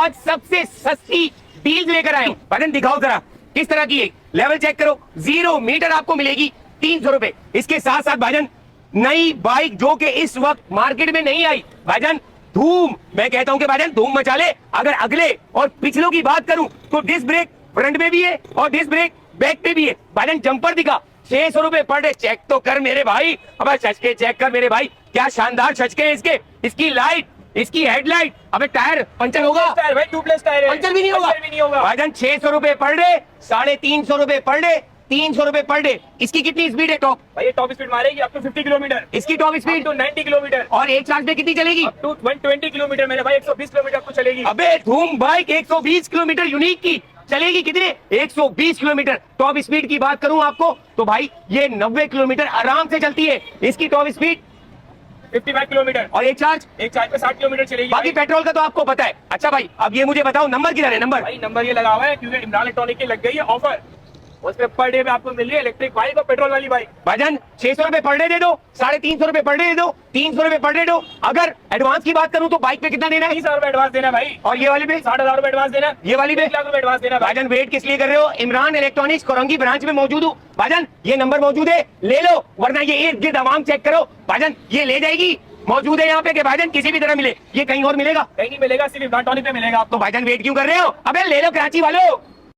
आज सबसे सस्ती डील लेकर आए हूं। भाईजान दिखाओ जरा किस तरह की है, लेवल चेक करो। 0 मीटर आपको मिलेगी 300 रुपए। इसके साथ साथ भाईजान नई बाइक जो कि इस वक्त मार्केट में नहीं आई, भाईजान धूम, मैं कहता हूं कि भाईजान धूम मचा ले। अगर अगले और पिछलों की बात करूं तो डिस्क ब्रेक फ्रंट में भी है और डिस्क ब्रेक बैक पे भी है। भाईजान जंपर दिखा, 600 रुपए पर डे। चेक तो कर मेरे भाई, अब छचके चेक कर मेरे भाई, क्या शानदार छचके हैं इसके। इसकी लाइट, इसकी हेडलाइट, अबे टायर पंचर होगा भाई, ट्यूबलेस टायर है, पंचर भी नहीं होगा। भाईजान 600 रुपए पर डे, 350 रुपए पर डे, 300 रुपए पर डे। इसकी कितनी स्पीड है टॉप? भाई ये टॉप स्पीड मारेगी अप टू 50 किलोमीटर। इसकी टॉप स्पीड तो 90 किलोमीटर। और एक चार्ज में कितनी चलेगी? अप टू 120 किलोमीटर मेरे भाई, 120 किलोमीटर आपको चलेगी। अबे धूम बाइक 120 किलोमीटर यूनिक की चलेगी। कितने? 120 किलोमीटर। टॉप स्पीड की बात करूं आपको तो भाई ये 90 किलोमीटर आराम से चलती है। इसकी टॉप स्पीड 55 किलोमीटर और एक चार्ज पे 60 किलोमीटर चलेगी। बाकी पेट्रोल का तो आपको पता है। अच्छा भाई अब ये मुझे बताओ नंबर किधर है? नंबर भाई नंबर ये लगा हुआ है क्योंकि इमरान इलेक्ट्रॉनिक की लग गई है ऑफर, उसपे पर डे में आपको मिल रही है इलेक्ट्रिक बाइक और पेट्रोल वाली बाइक। भाईजान 600 रुपए पर डे दे दो, 350 रुपए पर डे दे दो, 300 रुपए पर डे दो। अगर एडवांस की बात करूं तो बाइक पे कितना देना है? 30,000 रुपए एडवांस देना है भाई। और ये वाली पे 60,000 रुपए एडवांस देना है। ये वाली पे 1 लाख रुपए एडवांस देना है भाई। भाईजान वेट किस लिए कर रहे हो? इमरान इलेक्ट्रॉनिक्स कोरंगी ब्रांच में मौजूद हूँ। भाईजान ये नंबर मौजूद है, ले लो, वरना ये इर्द गिर्द आवाम चेक करो। भाईजान ये ले जाएगी, मौजूद है यहाँ पे कि भाईजान किसी भी तरह मिले, ये कहीं और मिलेगा? कहीं नहीं मिलेगा, सिर्फ इमरान टॉनिक पे मिलेगा आपको। तो भाईजान वेट क्यों कर रहे हो? अबे ले लो कराची वालों।